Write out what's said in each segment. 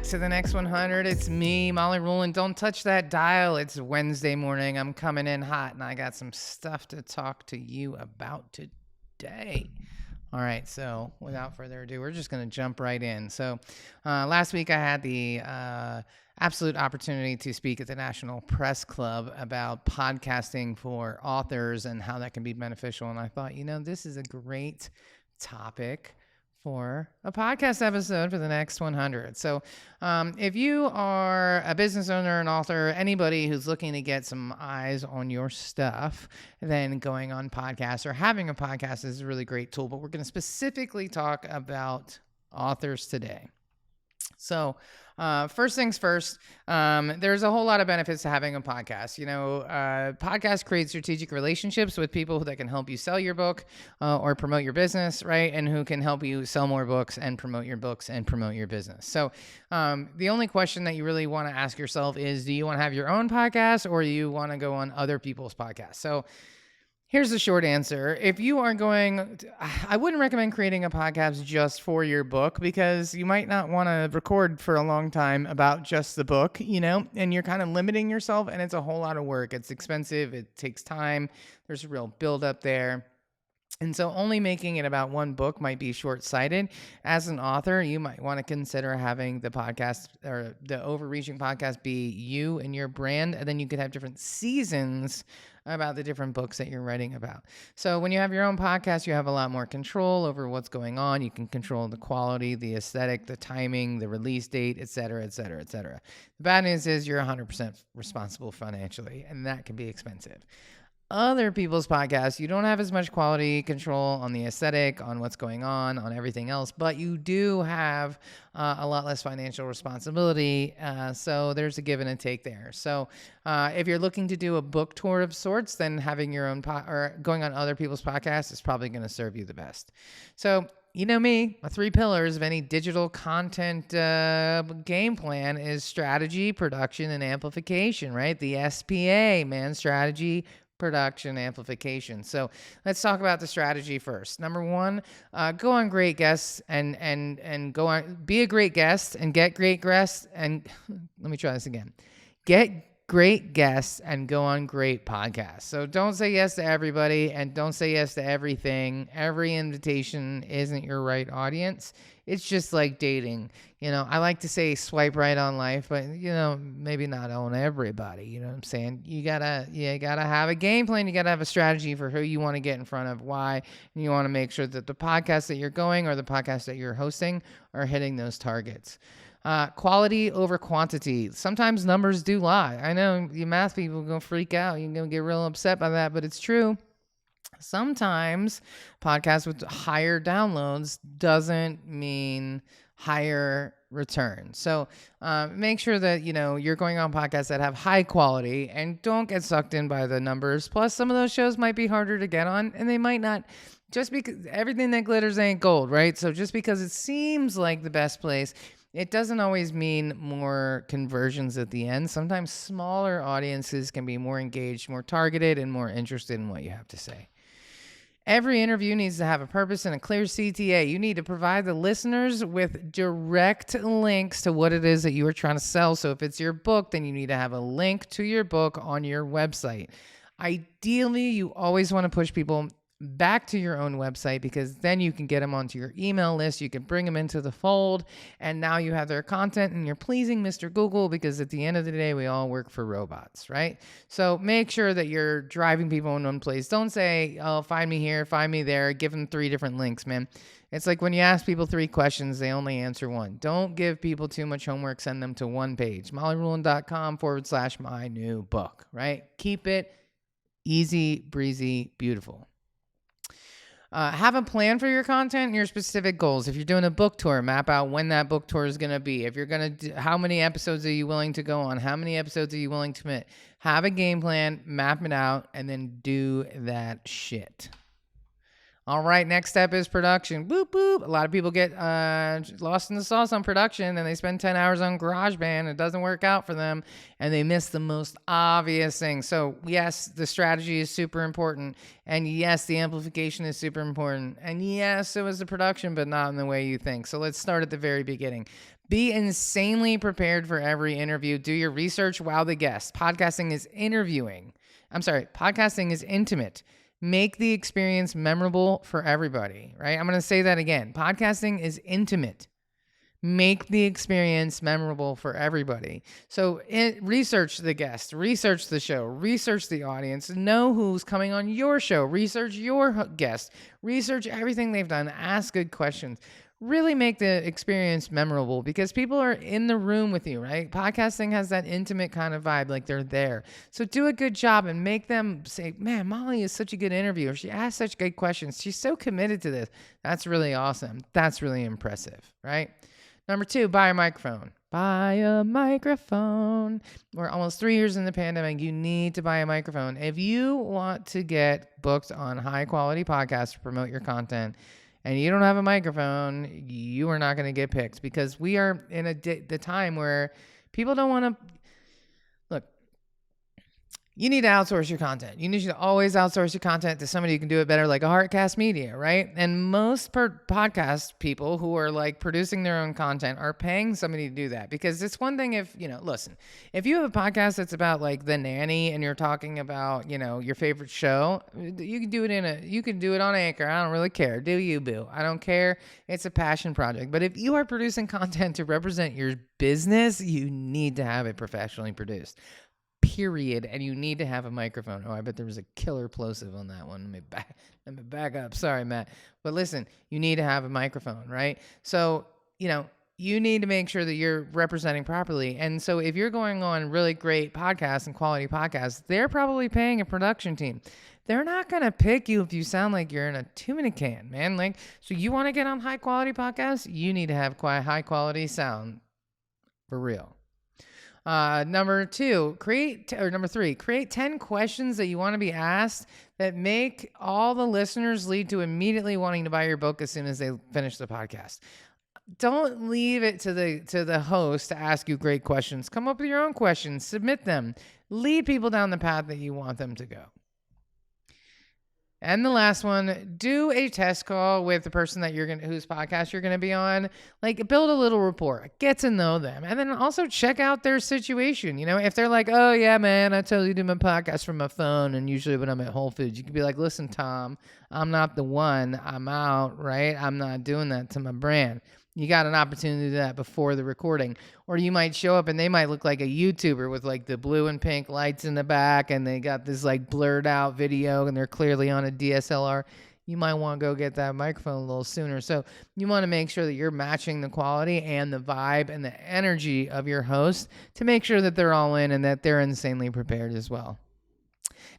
to the next 100. It's me, Molly Ruland. Don't touch that dial. It's Wednesday morning. I'm coming in hot, and I got some stuff to talk to you about today. All right, so without further ado, we're just going to jump right in. So last week I had the absolute opportunity to speak at the National Press Club about podcasting for authors and how that can be beneficial. And I thought, this is a great topic for a podcast episode for the next 100. So if you are a business owner, an author, anybody who's looking to get some eyes on your stuff, then going on podcasts or having a podcast is a really great tool. But we're going to specifically talk about authors today. So first things first, there's a whole lot of benefits to having a podcast. Podcasts create strategic relationships with people that can help you sell your book or promote your business, right? And who can help you sell more books and promote your books and promote your business. So the only question that you really want to ask yourself is, do you want to have your own podcast or do you want to go on other people's podcasts? So here's the short answer. If you are I wouldn't recommend creating a podcast just for your book because you might not want to record for a long time about just the book, and you're kind of limiting yourself and it's a whole lot of work. It's expensive. It takes time. There's a real buildup there. And so only making it about one book might be short-sighted. As an author, you might want to consider having the podcast or the overreaching podcast be you and your brand, and then you could have different seasons about the different books that you're writing about. So when you have your own podcast, you have a lot more control over what's going on. You can control the quality, the aesthetic, the timing, the release date, et cetera, et cetera, et cetera. The bad news is you're 100% responsible financially, and that can be expensive. Other people's podcasts, you don't have as much quality control on the aesthetic, on what's going on everything else, but you do have a lot less financial responsibility. So there's a give and a take there. So if you're looking to do a book tour of sorts, then having your own or going on other people's podcasts is probably going to serve you the best. So you know me, my 3 pillars of any digital content game plan is strategy, production, and amplification, right? The SPA, man, strategy, production, amplification. So let's talk about the strategy first. Number 1, go on great guests and go on, be a great guest and get great guests. And let me try this again. Get great guests and go on great podcasts. So don't say yes to everybody and don't say yes to everything. Every invitation isn't your right audience. It's just like dating. I like to say swipe right on life, but maybe not on everybody. You know what I'm saying? You gotta have a game plan. You gotta have a strategy for who you want to get in front of, why, and you want to make sure that the podcast that you're going or the podcast that you're hosting are hitting those targets. Quality over quantity. Sometimes numbers do lie. I know you math people are going to freak out. You're going to get real upset by that, but it's true. Sometimes podcasts with higher downloads doesn't mean higher return. So make sure that, you're going on podcasts that have high quality and don't get sucked in by the numbers. Plus, some of those shows might be harder to get on and they might not, just because everything that glitters ain't gold, right? So just because it seems like the best place, it doesn't always mean more conversions at the end. Sometimes smaller audiences can be more engaged, more targeted, and more interested in what you have to say. Every interview needs to have a purpose and a clear CTA. You need to provide the listeners with direct links to what it is that you are trying to sell. So if it's your book, then you need to have a link to your book on your website. Ideally, you always want to push people back to your own website because then you can get them onto your email list. You can bring them into the fold and now you have their content and you're pleasing Mr. Google because at the end of the day, we all work for robots, right? So make sure that you're driving people in one place. Don't say, oh, find me here, find me there. Give them 3 different links, man. It's like when you ask people 3 questions, they only answer 1. Don't give people too much homework. Send them to one page, mollyruland.com/my new book, right? Keep it easy, breezy, beautiful. Have a plan for your content and your specific goals. If you're doing a book tour, map out when that book tour is going to be. If you're going to how many episodes are you willing to go on? How many episodes are you willing to commit? Have a game plan, map it out, and then do that shit. All right, next step is production. Boop, boop. A lot of people get lost in the sauce on production, and they spend 10 hours on GarageBand. It doesn't work out for them, and they miss the most obvious thing. So, yes, the strategy is super important, and yes, the amplification is super important, and yes, so is the production, but not in the way you think. So let's start at the very beginning. Be insanely prepared for every interview. Do your research while the guest. Podcasting is podcasting is intimate. Make the experience memorable for everybody, right? I'm going to say that again. Podcasting is intimate. Make the experience memorable for everybody. So research the guest, research the show, research the audience, know who's coming on your show, research your guest, research everything they've done, ask good questions. Really make the experience memorable because people are in the room with you, right? Podcasting has that intimate kind of vibe, like they're there. So do a good job and make them say, man, Molly is such a good interviewer. She asks such good questions. She's so committed to this. That's really awesome. That's really impressive, right? Number 2, buy a microphone. Buy a microphone. We're almost 3 years in the pandemic. You need to buy a microphone. If you want to get booked on high quality podcasts to promote your content, and you don't have a microphone, you are not going to get picked because we are in the time where people don't want to look. You need to outsource your content. You need to always outsource your content to somebody who can do it better, like a Heartcast Media, right? And most podcast people who are like producing their own content are paying somebody to do that because it's one thing if, listen, if you have a podcast that's about like The Nanny and you're talking about, your favorite show, you can do it on Anchor. I don't really care. Do you, boo? I don't care. It's a passion project. But if you are producing content to represent your business, you need to have it professionally produced. Period. And you need to have a microphone. Oh, I bet there was a killer plosive on that one. Let me back up. Sorry, Matt. But listen, you need to have a microphone, right? So, you need to make sure that you're representing properly. And so if you're going on really great podcasts and quality podcasts, they're probably paying a production team. They're not going to pick you if you sound like you're in a tuna can, man. So you want to get on high quality podcasts? You need to have quite high quality sound for real. Number 3, create 10 questions that you want to be asked that make all the listeners lead to immediately wanting to buy your book as soon as they finish the podcast. Don't leave it to the host to ask you great questions. Come up with your own questions, submit them, lead people down the path that you want them to go. And the last one, do a test call with the person that whose podcast you're gonna be on. Like, build a little rapport, get to know them, and then also check out their situation. If they're like, "Oh yeah, man, I totally do my podcast from my phone," and usually when I'm at Whole Foods, you can be like, "Listen, Tom, I'm not the one. I'm out, right? I'm not doing that to my brand." You got an opportunity to do that before the recording. Or you might show up and they might look like a YouTuber with like the blue and pink lights in the back and they got this like blurred out video and they're clearly on a DSLR. You might want to go get that microphone a little sooner. So you want to make sure that you're matching the quality and the vibe and the energy of your host to make sure that they're all in and that they're insanely prepared as well.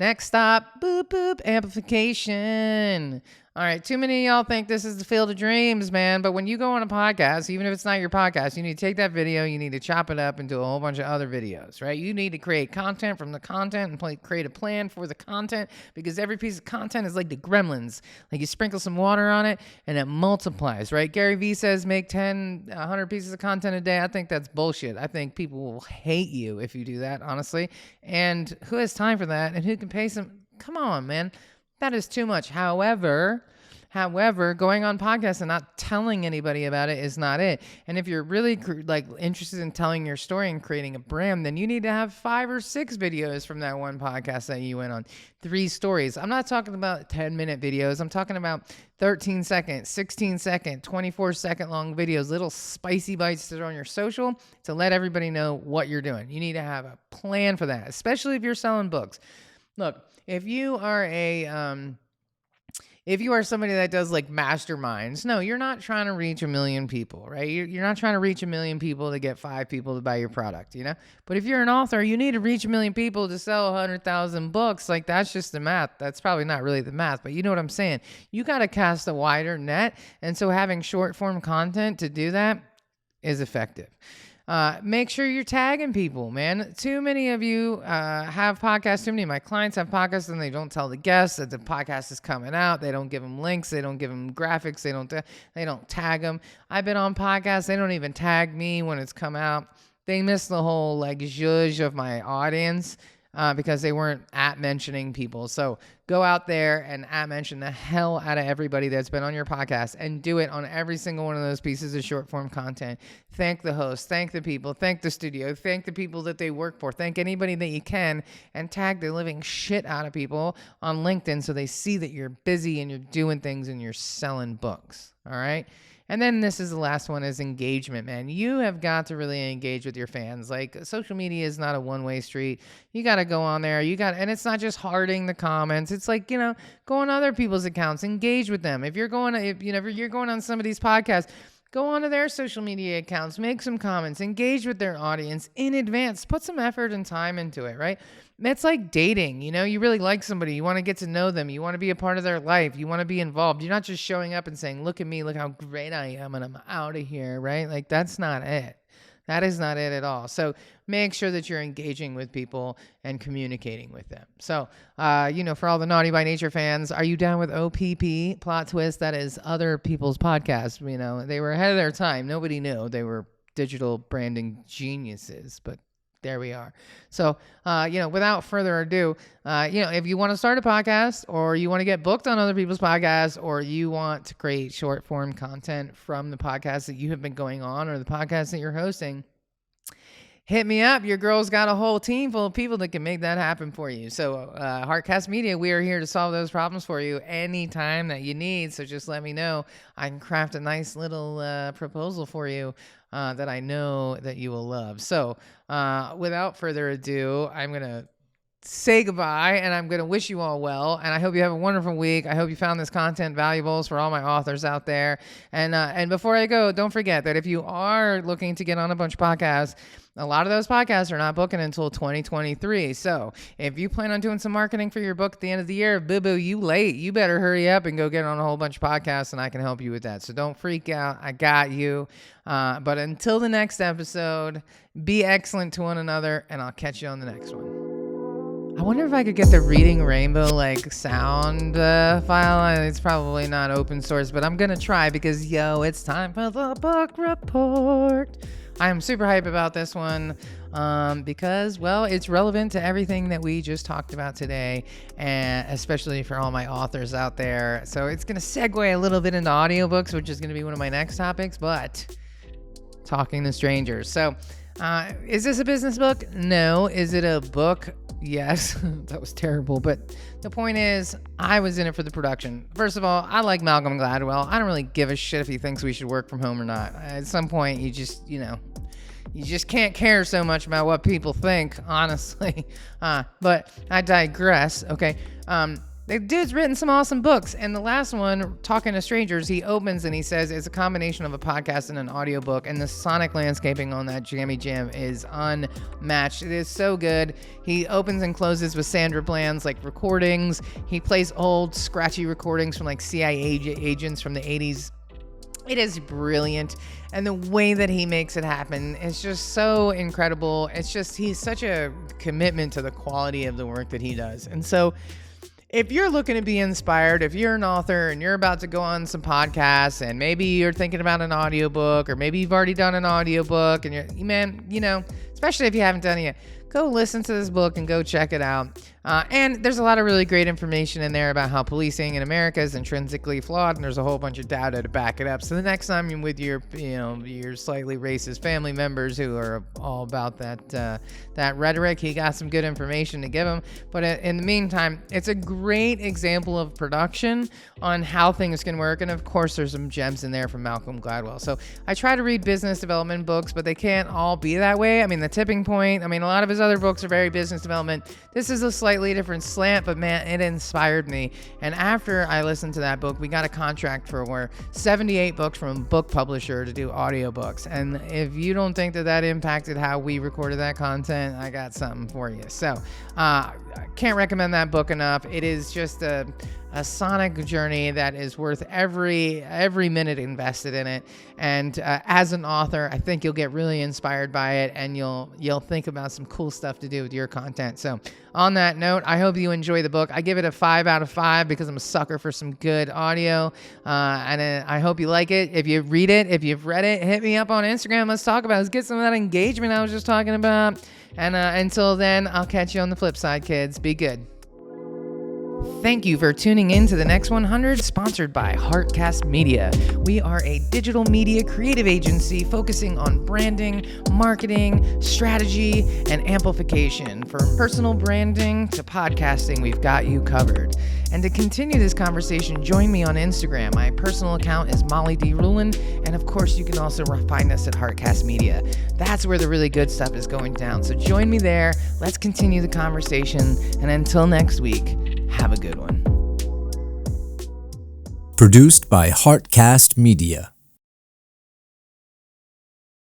Next stop, boop, boop, amplification. All right, too many of y'all think this is the field of dreams, man. But when you go on a podcast, even if it's not your podcast, you need to take that video, you need to chop it up into a whole bunch of other videos, right? You need to create content from the content and create a plan for the content because every piece of content is like the gremlins. Like you sprinkle some water on it and it multiplies, right? Gary Vee says make 100 pieces of content a day. I think that's bullshit. I think people will hate you if you do that, honestly. And who has time for that? And who can pay some? Come on, man. That is too much. However, going on podcasts and not telling anybody about it is not it. And if you're really interested in telling your story and creating a brand, then you need to have 5 or 6 videos from that one podcast that you went on. 3 stories. I'm not talking about 10-minute videos. I'm talking about 13-second, 16-second, 24-second long videos, little spicy bites that are on your social to let everybody know what you're doing. You need to have a plan for that, especially if you're selling books. Look, if you are somebody that does like masterminds, no, you're not trying to reach 1 million people, right? You're not trying to reach 1 million people to get 5 people to buy your product, But if you're an author, you need to reach 1 million people to sell 100,000 books. Like that's just the math. That's probably not really the math, but you know what I'm saying? You got to cast a wider net. And so having short form content to do that is effective. make sure you're tagging people, man. Too many of you have podcasts. Too many of my clients have podcasts, and they don't tell the guests that the podcast is coming out. They don't give them links. They don't give them graphics. They don't tag them. I've been on podcasts. They don't even tag me when it's come out. They miss the whole like zhuzh of my audience. Because they weren't mentioning people. So go out there and mention the hell out of everybody that's been on your podcast, and do it on every single one of those pieces of short form content. Thank the host, thank the people, thank the studio, thank the people that they work for, thank anybody that you can, and tag the living shit out of people on LinkedIn so they see that you're busy and you're doing things and you're selling books. All right. And then this is the last one, is engagement, man. You have got to really engage with your fans. Like, social media is not a one-way street. You got to go on there. And it's not just hearting the comments. It's like, go on other people's accounts, engage with them. If you're going on some of these podcasts, go onto their social media accounts, make some comments, engage with their audience in advance, put some effort and time into it, right? It's like dating, you really like somebody, you want to get to know them, you want to be a part of their life, you want to be involved. You're not just showing up and saying, look at me, look how great I am, and I'm out of here, right? Like, that's not it. That is not it at all. So make sure that you're engaging with people and communicating with them. So, for all the Naughty by Nature fans, are you down with OPP? Plot twist, that is other people's podcasts. They were ahead of their time. Nobody knew they were digital branding geniuses, but there we are. So, without further ado, if you want to start a podcast, or you want to get booked on other people's podcasts, or you want to create short form content from the podcast that you have been going on, or the podcast that you're hosting, hit me up. Your girl's got a whole team full of people that can make that happen for you. So, Heartcast Media, we are here to solve those problems for you anytime that you need. So just let me know. I can craft a nice little proposal for you that I know that you will love. So, without further ado, I'm going to say goodbye, and I'm going to wish you all well, and I hope you have a wonderful week. I hope you found this content valuable for all my authors out there. And before I go, don't forget that if you are looking to get on a bunch of podcasts, a lot of those podcasts are not booking until 2023. So if you plan on doing some marketing for your book at the end of the year, boo-boo, you late. You better hurry up and go get on a whole bunch of podcasts, and I can help you with that. So don't freak out. I got you. But until the next episode, be excellent to one another, and I'll catch you on the next one. I wonder if I could get the Reading Rainbow sound file. It's probably not open source, but I'm gonna try, because it's time for the book report. I am super hype about this one because, it's relevant to everything that we just talked about today, and especially for all my authors out there. So it's gonna segue a little bit into audiobooks, which is gonna be one of my next topics, but talking to strangers. So is this a business book? No. Is it a book? Yes. That was terrible. But the point is, I was in it for the production. First of all, I like Malcolm Gladwell. I don't really give a shit if he thinks we should work from home or not. At some point, you just can't care so much about what people think, honestly. But I digress. Okay. The dude's written some awesome books, and the last one, Talking to Strangers, he opens and he says it's a combination of a podcast and an audiobook, and the sonic landscaping on that jammy jam is unmatched. It is so good. He opens and closes with Sandra Bland's recordings. He plays old scratchy recordings from CIA agents from the 80s. It is brilliant, and the way that he makes it happen is just so incredible. It's just, he's such a commitment to the quality of the work that he does. And so if you're looking to be inspired, if you're an author and you're about to go on some podcasts, and maybe you're thinking about an audiobook, or maybe you've already done an audiobook, and especially if you haven't done it yet, go listen to this book and go check it out. And there's a lot of really great information in there about how policing in America is intrinsically flawed, and there's a whole bunch of data to back it up. So the next time you're with your slightly racist family members who are all about that rhetoric, he got some good information to give them. But in the meantime, it's a great example of production on how things can work. And of course, there's some gems in there from Malcolm Gladwell. So I try to read business development books, but they can't all be that way. The Tipping Point, a lot of his other books are very business development. This is a slightly different slant, but man, it inspired me. And after I listened to that book, we got a contract for 78 books from a book publisher to do audiobooks. And if you don't think that impacted how we recorded that content, I got something for you. So I can't recommend that book enough. It is just a a sonic journey that is worth every minute invested in it. And as an author, I think you'll get really inspired by it, and you'll think about some cool stuff to do with your content. So on that note, I hope you enjoy the book. I give it a 5 out of 5 because I'm a sucker for some good audio, and I hope you like it. If you read it, if you've read it, hit me up on Instagram. Let's talk about it. Let's get some of that engagement I was just talking about. And until then, I'll catch you on the flip side, kids. Be good. Thank you for tuning in to the Next 100, sponsored by Heartcast Media. We are a digital media creative agency focusing on branding, marketing, strategy, and amplification. From personal branding to podcasting, we've got you covered. And to continue this conversation, join me on Instagram. My personal account is Molly D. Ruland, and of course, you can also find us at Heartcast Media. That's where the really good stuff is going down. So join me there. Let's continue the conversation. And until next week, have a good one. Produced by Heartcast Media.